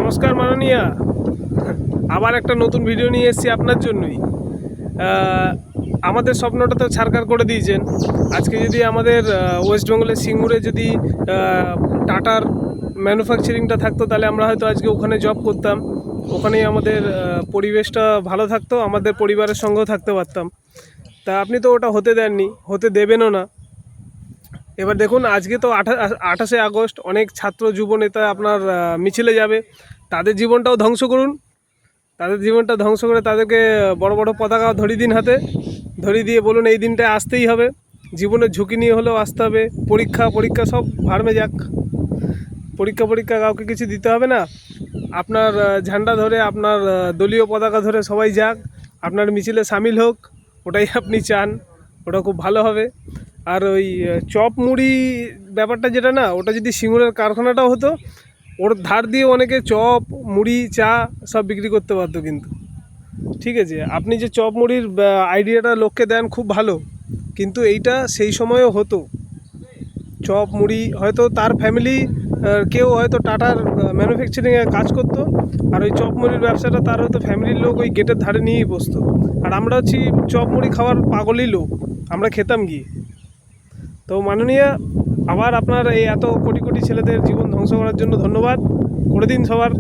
নমস্কার মাননীয়া, আবার একটা নতুন ভিডিও নিয়ে এসেছি আপনার জন্যই। আমাদের স্বপ্নটা তো সাকার করে দিয়েছেন। আজকে যদি আমাদের ওয়েস্ট বেঙ্গলের সিঙ্গুরে যদি টাটার ম্যানুফ্যাকচারিংটা থাকতো, তাহলে আমরা হয়তো আজকে ওখানে জব করতাম। ওখানেই আমাদের পরিবেশটা ভালো থাকতো, আমাদের পরিবারের সঙ্গেও থাকতে পারতাম। তা আপনি তো ওটা হতে দেননি, হতে দেবেনও না। এবার দেখুন, আজকে তো 28শে আগস্ট, অনেক ছাত্র যুব নেতা আপনার মিছিলে যাবে। তাদের জীবনটাও ধ্বংস করুন, তাদের জীবনটা ধ্বংস করে তাদেরকে বড় বড় পতাকা ধরিয়ে দিন, হাতে ধরিয়ে দিয়ে বলুন এই দিনটা আসতেই হবে, জীবনের ঝুঁকি নিয়ে হলেও আসতে হবে। পরীক্ষা সব ভাড়মে যাক, পরীক্ষা কাউকে কিছু দিতে হবে না। আপনার ঝান্ডা ধরে, আপনার দলীয় পতাকা ধরে সবাই যাক, আপনার মিছিলে সামিল হোক, ওটাই আপনি চান, ওটা খুব ভালো হবে। আর ওই চপ মুড়ি ব্যাপারটা যেটা না, ওটা যদি সিঙ্গুরের কারখানাটাও হতো, ওর ধার দিয়ে অনেকে চপ মুড়ি চা সব বিক্রি করতে পারতো। কিন্তু ঠিক আছে, আপনি যে চপ মুড়ির আইডিয়াটা লোককে দেন খুব ভালো, কিন্তু এইটা সেই সময়ও হতো। চপ মুড়ি হয়তো তার ফ্যামিলি কেউ হয়তো টাটার ম্যানুফ্যাকচারিংয়ে কাজ করতো, আর ওই চপ মুড়ির ব্যবসাটা তার হয়তো ফ্যামিলির লোক ওই গেটের ধারে নিয়েই বসতো। আর আমরা হচ্ছি চপ মুড়ি খাওয়ার পাগলই লোক, আমরা খেতাম গিয়ে। তো মাননীয়, আবার আপনার এই এত কোটি কোটি ছেলেদের জীবন ধ্বংস করার জন্য ধন্যবাদ। করে দিন সবার।